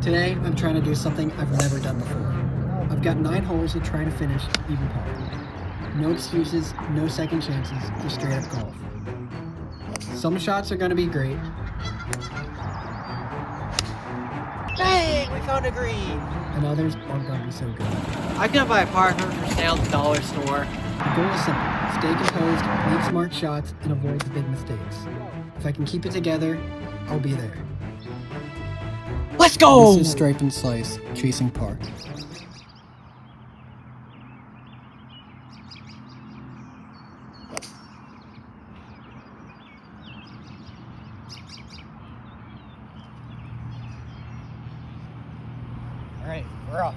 Today, I'm trying to do something I've never done before. I've got 9 holes to try to finish even par. No excuses, no second chances, just straight up golf. Some shots are going to be great. Dang, we found a green. And others aren't going to be so good. I can buy a par for sale at the dollar store. The goal is simple. Stay composed, make smart shots, and avoid the big mistakes. If I can keep it together, I'll be there. Let's go! This is Stripe and Slice, chasing par. Alright, we're off.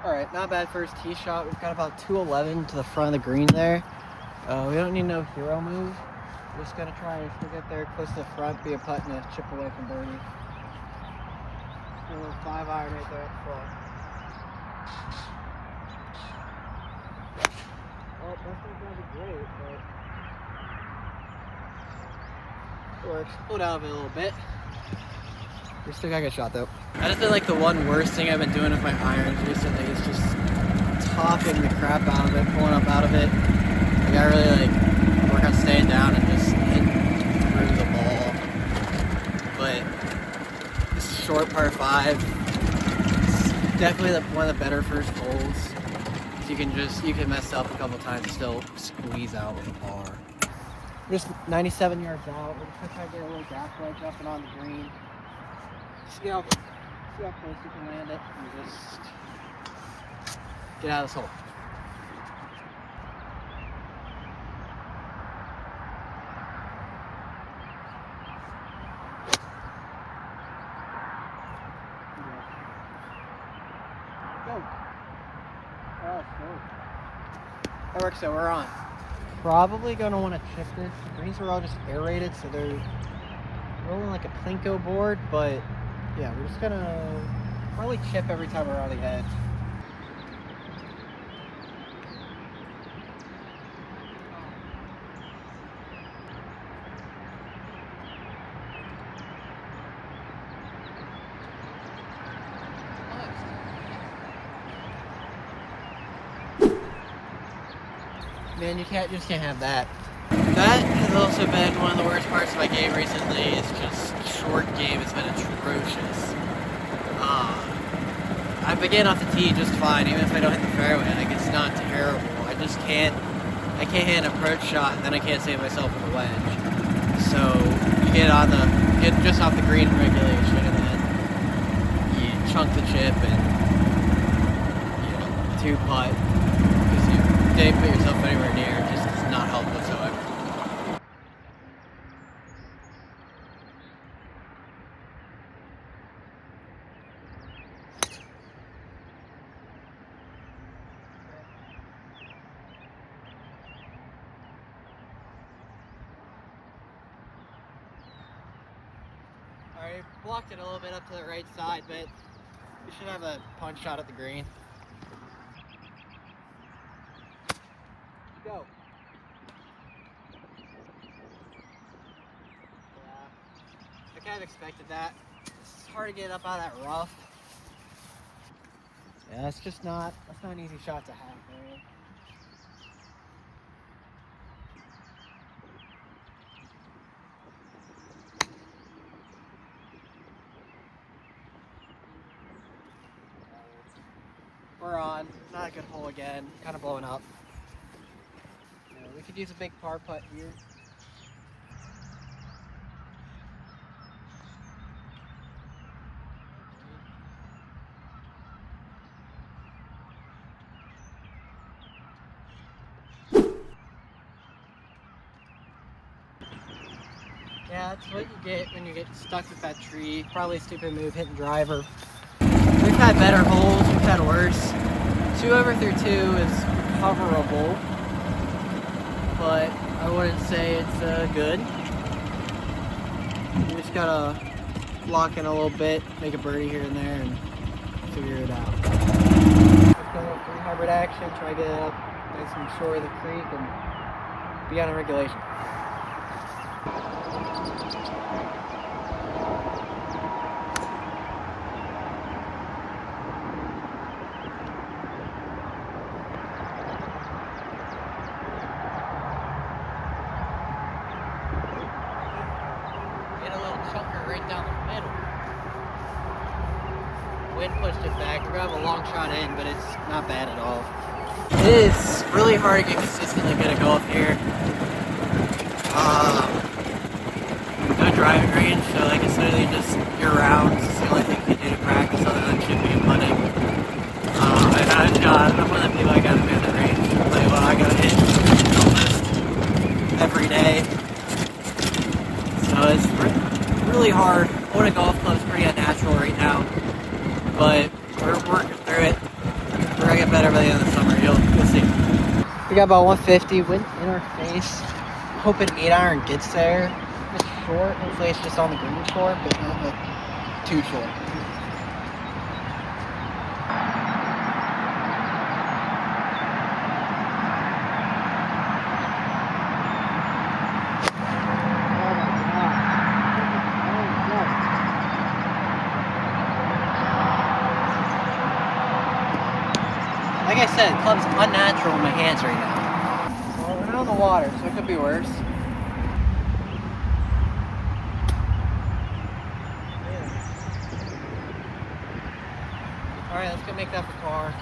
Alright, not bad first tee shot. We've got about 211 to the front of the green there. We don't need no hero move. We're just gonna try and get there close to the front, be a putt and a chip away from birdie. A little 5-iron right there at the front. Well, that's not gonna be great, but it works. Pull down a bit. We still got a good shot though. I just feel like the one worst thing I've been doing with my irons recently is just topping the crap out of it, pulling up out of it. Like I really work on staying down and just hitting through the ball. But this is short par 5. It's definitely one of the better first holes. So you can mess up a couple times and still squeeze out with a par. We're just 97 yards out. We're just gonna try to get a little gap wedge up and on the green. See how close you can land it and just get out of this hole. Go. Oh, that works, so we're on. Probably going to want to chip this. The greens are all just aerated, so they're rolling like a plinko board, but yeah, we're just gonna probably chip every time we're on the edge. Man, you can't have that. That has also been one of the worst parts of my game recently. It's just short game. It's been atrocious. I begin off the tee just fine, even if I don't hit the fairway. Like, it's not terrible. I can't hit an approach shot, and then I can't save myself with a wedge. So you get just off the green in regulation, and then you chunk the chip and 2-putt because you didn't put yourself anywhere near. It just does not help whatsoever. Alright, blocked it a little bit up to the right side, but we should have a punch shot at the green. Go. Yeah, I kind of expected that. It's hard to get up out of that rough. Yeah, that's not an easy shot to have, man. We're on. Not a good hole again. Kind of blowing up. Yeah, we could use a big par putt here. Yeah, that's what you get when you get stuck with that tree. Probably a stupid move, hitting driver. We've had better holes, we've had worse. 2 over through 2 is recoverable, but I wouldn't say it's good. You just gotta lock in a little bit, make a birdie here and there, and figure it out. Just go with 3 hybrid action, try to get it up nice and short of the creek, and be on a regulation. wind pushed it back. We're gonna have a long shot in, but it's not bad at all. It is really hard to get consistently good at golf here. No driving range, so like it's literally just year round. It's the only thing you can do to practice other than chipping and putting. I don't know when the people I gotta be on the range. Like, well, I gotta hit almost every day. So it's really hard. Holding a golf club is pretty unnatural right now, but we're working through it. We're gonna get better by the end of the summer. You'll see. We got about 150 wind in our face. Hoping 8-iron gets there. It's short. Hopefully it's just on the green short, but not like too short. Like I said, the club's unnatural in my hands right now. Well, we're not on the water, so it could be worse. Alright, let's go make that for par.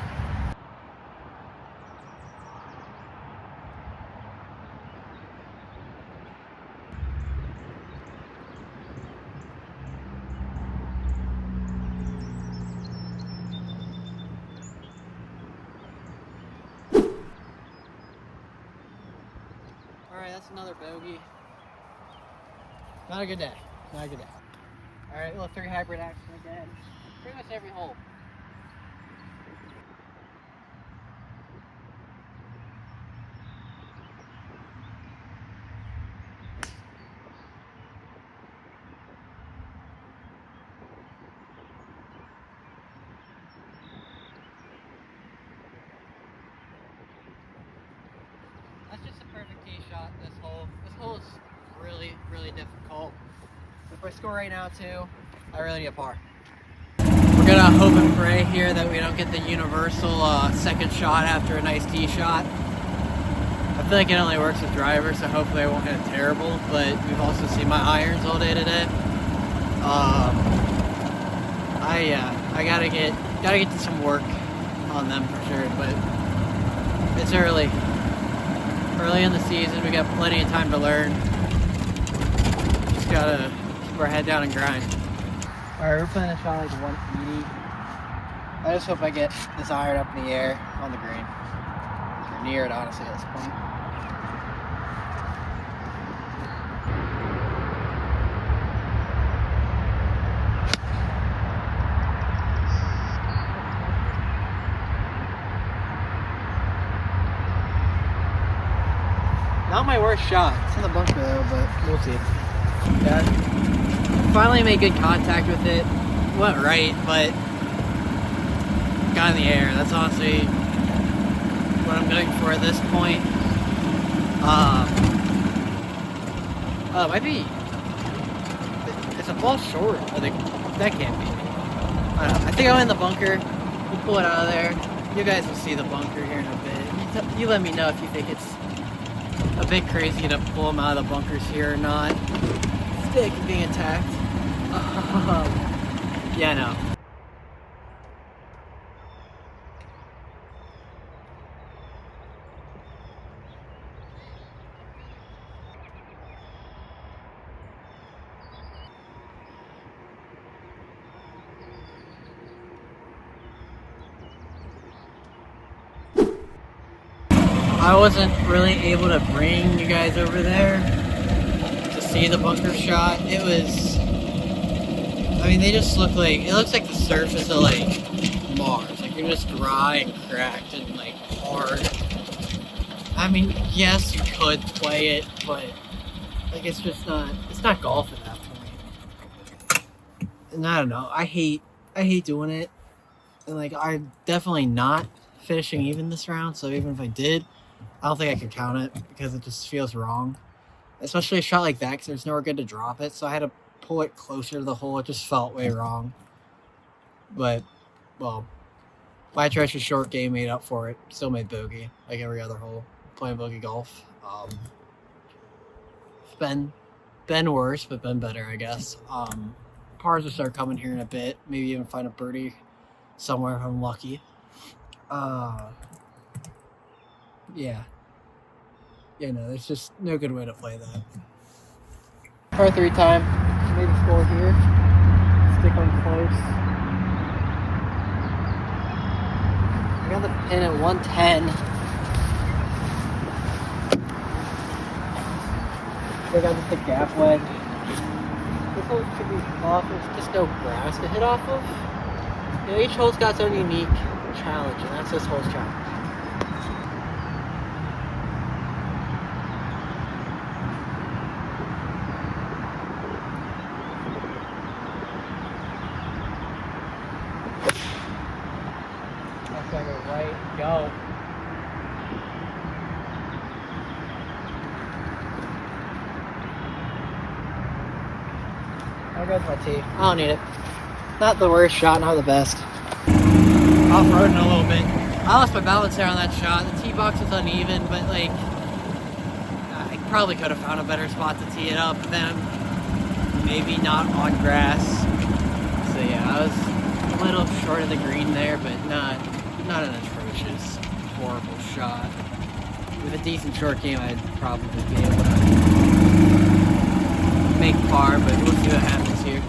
Alright, that's another bogey. Not a good day. Not a good day. Alright, little 3 hybrid action again. Pretty much every hole. That's just a perfect tee shot, this hole. This hole is really, really difficult. If I score right now too, I really need a par. We're gonna hope and pray here that we don't get the universal second shot after a nice tee shot. I feel like it only works with drivers, so hopefully I won't hit it terrible, but we've also seen my irons all day today. I gotta get to some work on them for sure, but it's early in the season. We got plenty of time to learn. Just gotta keep our head down and grind. Alright, we're playing a shot like 180. I just hope I get this iron up in the air on the green. Or near it, honestly, at this point. Not my worst shot. It's in the bunker though, but we'll see. Yeah. Finally made good contact with it. Went right, but got in the air. That's honestly what I'm going for at this point. Might be. It's a ball short. I think that can't be. I don't know. I think I'm in the bunker. We'll pull it out of there. You guys will see the bunker here in a bit. You let me know if you think it's a bit crazy to pull them out of the bunkers here or not. Stick being attacked. Yeah, no. I wasn't really able to bring you guys over there to see the bunker shot. It was, I mean, they just look like, it looks like the surface of like Mars. Like you're just dry and cracked and like hard. I mean, yes, you could play it, but like it's just not, it's not golf at that point. And I don't know, I hate doing it. And like I'm definitely not finishing even this round, so even if I did, I don't think I could count it because it just feels wrong. Especially a shot like that because there's nowhere good to drop it. So I had to pull it closer to the hole. It just felt way wrong. But, well, my treasure short game made up for it. Still made bogey like every other hole. Playing bogey golf. It's been worse, but been better, I guess. Pars will start coming here in a bit. Maybe even find a birdie somewhere if I'm lucky. Yeah. You know, there's just no good way to play that. Par 3 time. Maybe score here. Stick on close. I got the pin at 110. I got just a gap wedge. This hole should be off. There's just no grass to hit off of. You know, each hole's got its own unique challenge, and that's this hole's challenge. Left side go right, go. There goes my tee. I don't need it. Not the worst shot, not the best. Off-roading a little bit. I lost my balance there on that shot. The tee box was uneven, but like, I probably could have found a better spot to tee it up than maybe not on grass. So yeah, I was a little short of the green there, but not an atrocious, horrible shot. With a decent short game, I'd probably be able to make par, but we'll see what happens here.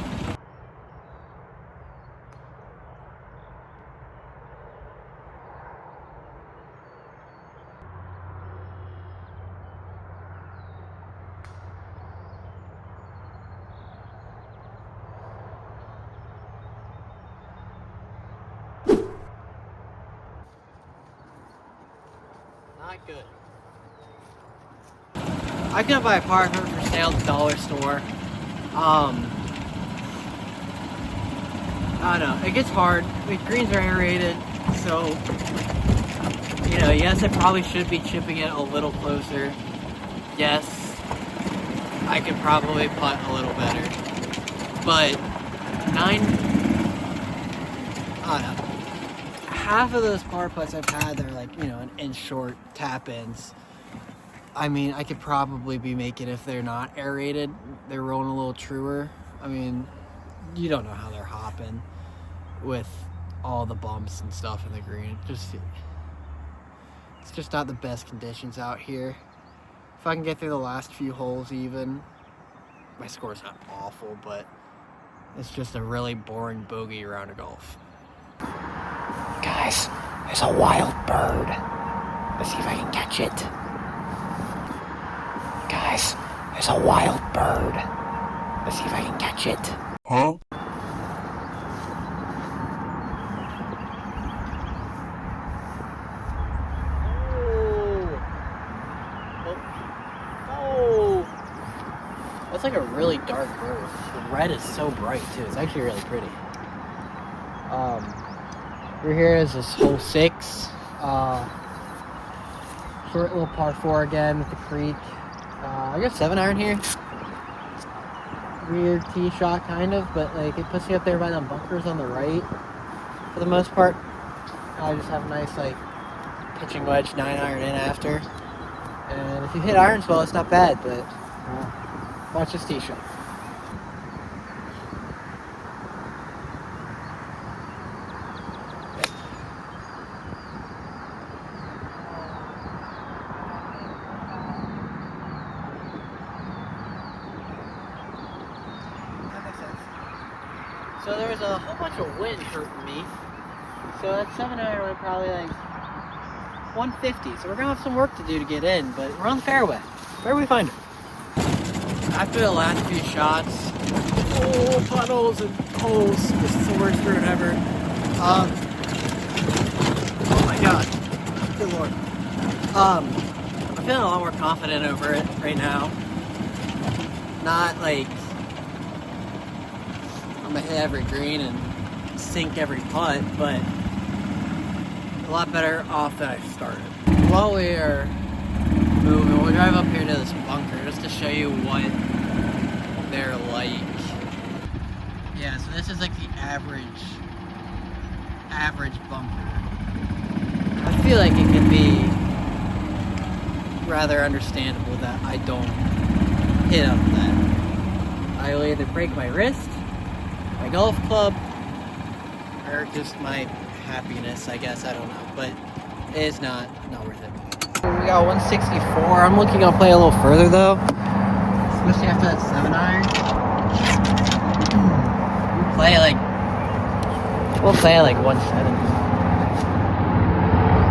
Not good. I couldn't buy a par for sale at the dollar store. I don't know, it gets hard. The greens are aerated, so you know, yes, I probably should be chipping it a little closer. Yes, I could probably putt a little better. But I don't know. Half of those par putts I've had, they're like, you know, an inch short tap-ins. I mean, I could probably be making, if they're not aerated, they're rolling a little truer. I mean, you don't know how they're hopping with all the bumps and stuff in the green. It's just not the best conditions out here. If I can get through the last few holes even, my score's not awful, but it's just a really boring bogey round of golf. Guys, there's a wild bird. Let's see if I can catch it. Guys, there's a wild bird. Let's see if I can catch it. Huh? Oh. That's like a really dark bird. The red is so bright too. It's actually really pretty. We're here is this hole 6. Short little par 4 again with the creek. I got 7-iron here. Weird tee shot kind of, but like it puts me up there by them bunkers on the right for the most part. I just have a nice like pitching wedge 9-iron in after. And if you hit irons well, it's not bad, but watch this tee shot. So there was a whole bunch of wind hurting me. So that 7-iron went probably like 150. So we're gonna have some work to do to get in, but we're on the fairway. Where do we find it? After the last few shots, puddles and holes. This is the worst route ever. Oh my god. Good lord. I'm feeling a lot more confident over it right now. Not like I'm gonna hit every green and sink every putt, but a lot better off than I started. While we are moving, we'll drive up here to this bunker just to show you what they're like. Yeah, so this is like the average bunker. I feel like it could be rather understandable that I don't hit up that. I'll either break my wrist, my golf club, or just my happiness, I guess. I don't know, but it is not worth it. We got 164. I'm looking to play a little further though, especially after that 7-iron. We'll play like 170.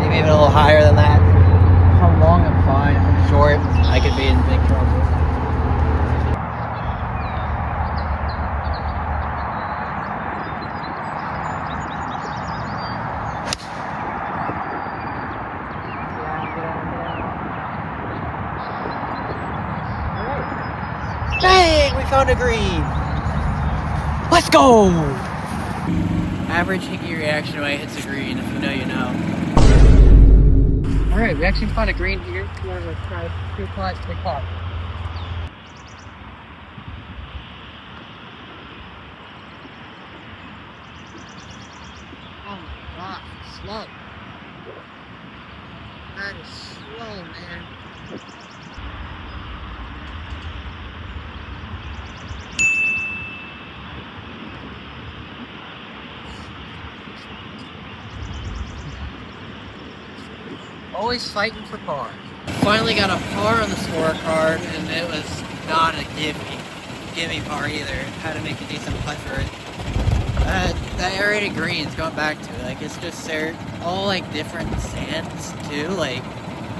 Maybe even a little higher than that. If I'm long, I'm fine. If I'm short, I could be in big trouble. Dang, we found a green. Let's go. Average hickey reaction when it hits a green. If you know, you know. All right, we actually found a green here. We're gonna try 2 putts, big putt. Oh my God, slow. That is slow, man. Always fighting for par. Finally got a par on the scorecard, and it was not a gimme par either. Had to make a decent putt for it. That aerated greens, going back to it, like it's just they're all like different sands too, like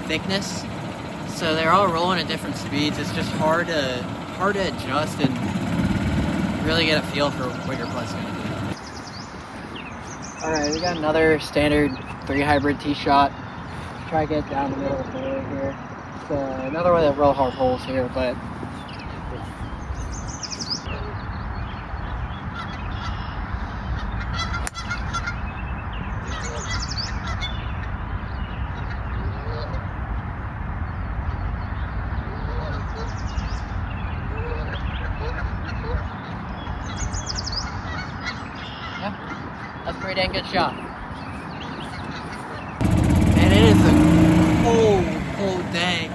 thickness. So they're all rolling at different speeds. It's just hard to adjust and really get a feel for what your putt's gonna do. All right, we got another standard 3 hybrid tee shot. Try to get down the middle of the fairway here. It's another one of the real hard holes here, but yeah, that's a pretty dang good shot. And it is a cold day.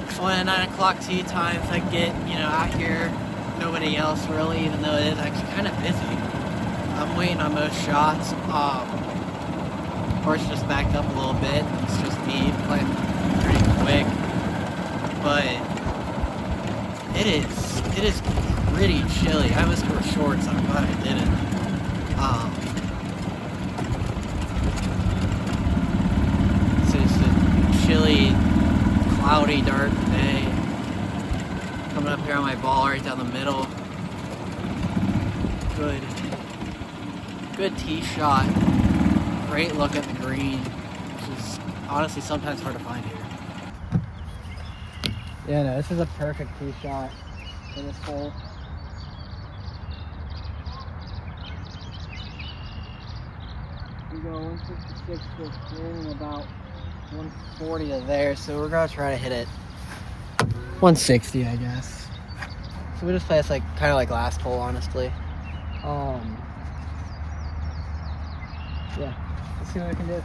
It's only a 9 o'clock tee time. If I get, out here, nobody else really, even though it is actually kind of busy. I'm waiting on most shots. Course just backed up a little bit. It's just me playing pretty quick. But it is pretty chilly. I almost wore shorts. I'm glad I didn't. Chilly, cloudy, dark day. Coming up here on my ball right down the middle. Good tee shot. Great look at the green, which is honestly sometimes hard to find here. Yeah, no, this is a perfect tee shot for this hole. We go 166 to a green and about 140 to there, so we're gonna try to hit it 160, I guess. So we just play this kind of like last hole, honestly. Yeah, let's see what we can do.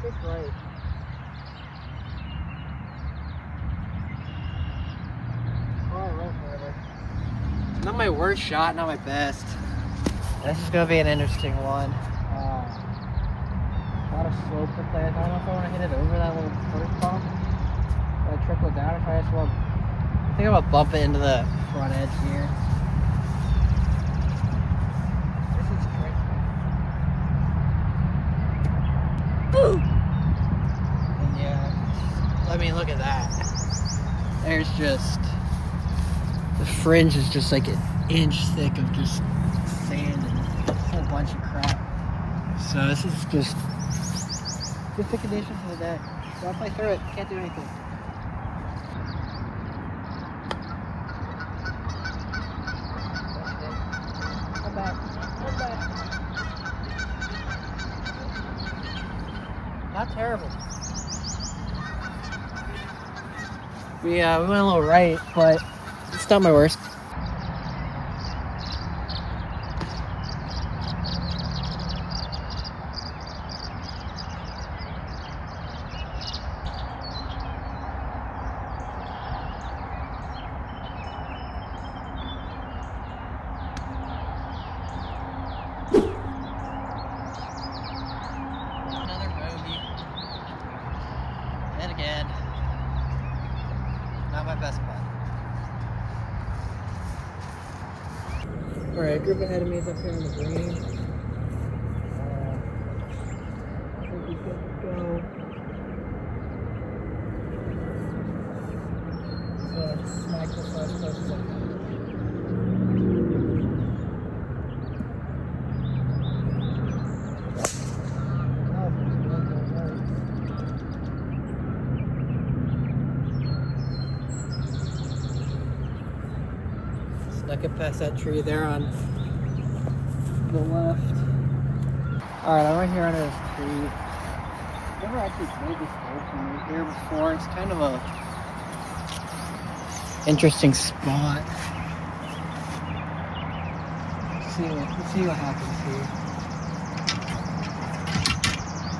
Just right. Not my worst shot, not my best. This is gonna be an interesting one. A lot of slope to play. I don't know if I want to hit it over that little first bump. Or trickle down. If I just want, I think I'm gonna bump it into the front edge here. This is great. Woo! And yeah, I mean, look at that. There's just. The fringe is just like an inch thick of just sand and a whole bunch of crap. So this is just the conditions for the day. Gotta play through it. Can't do anything. Come back. Come back. Not terrible. We went a little right, but it's not my worst. Alright, group ahead of me is up here on the green. I think he's good to go. So smack this one as close as I can. Snuck it past that tree there on the left. Alright, I'm right here under this tree. Never actually played this hole from right here before. It's kind of a interesting spot. Let's see what happens here.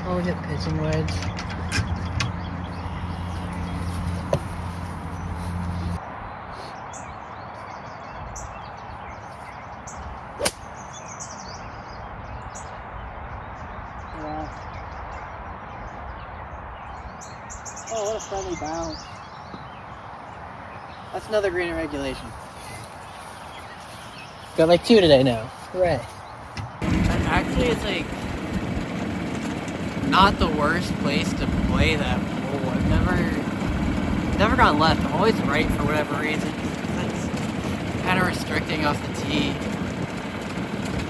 Probably hit pitching wedge. Oh, what a friendly bounce. That's another green in regulation. Got like 2 today now. Hooray. And actually, it's like not the worst place to play that hole. I've never gone left. I'm always right for whatever reason. That's kind of restricting off the tee.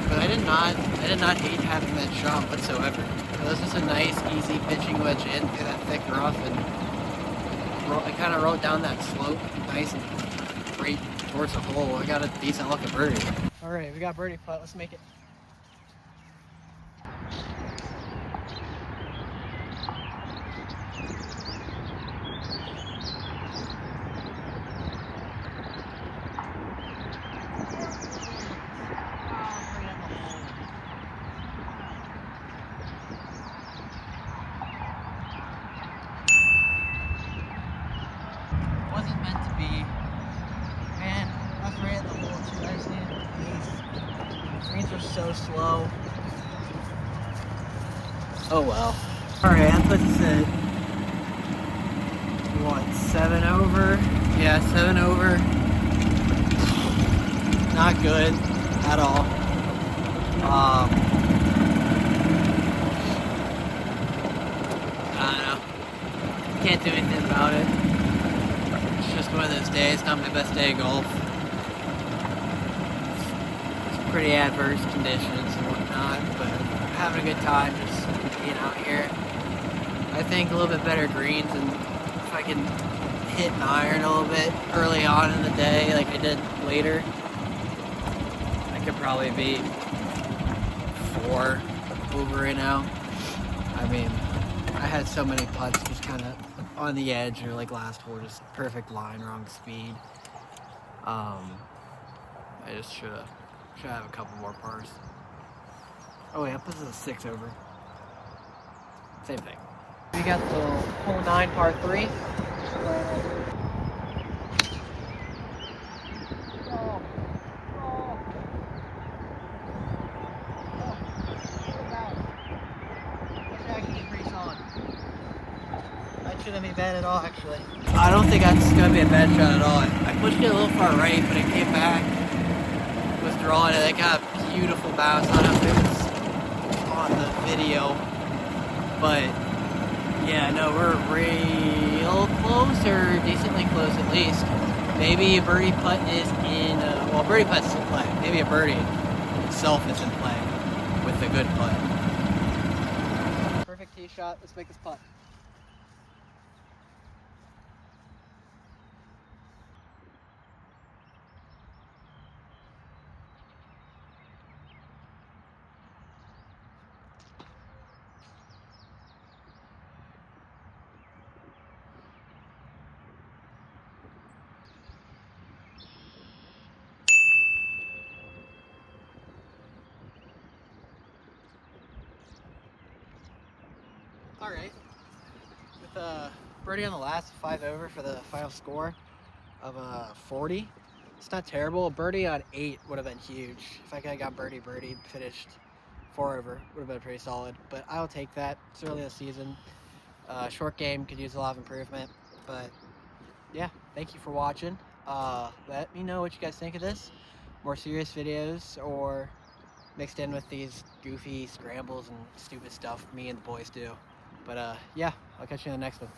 But I did not hate having that shot whatsoever. It was just a nice, easy pitching wedge in through that thick rough, and I kind of rode down that slope, nice and straight towards the hole. I got a decent look at birdie. All right, we got birdie putt. Let's make it. Wasn't meant to be. Man, I was right at the hole too. I just needed pace. Greens are so slow. Oh well. Alright, that puts us at what, 7 over? Yeah, 7 over. Not good at all. I don't know. Can't do anything about it. It's just one of those days, not my best day of golf. It's pretty adverse conditions and whatnot, but having a good time just being out here. I think a little bit better greens, and if I can hit an iron a little bit early on in the day like I did later, I could probably be 4 over right now. I mean, I had so many putts just kind of on the edge, or like last hole, just perfect line, wrong speed. I just should have a couple more pars. Oh yeah, this is a 6 over. Same thing. We got the hole 9 par 3. Shouldn't be bad at all, actually. I don't think that's gonna be a bad shot at all. I pushed it a little far right, but it came back, withdrawing it. It got a beautiful bounce. I don't know if it was on the video, but yeah, no, we're real close, or decently close at least. Maybe a birdie putt is in. Well, birdie putt's in play. Maybe a birdie itself is in play with a good putt. Perfect tee shot. Let's make this putt. Alright, with a birdie on the last, 5 over for the final score of 40. It's not terrible. A birdie on 8 would have been huge. If I could have got birdie, finished 4 over, would have been pretty solid. But I'll take that. It's early this season. Short game, could use a lot of improvement. But yeah, thank you for watching. Let me know what you guys think of this. more serious videos or mixed in with these goofy scrambles and stupid stuff me and the boys do. But yeah, I'll catch you in the next one.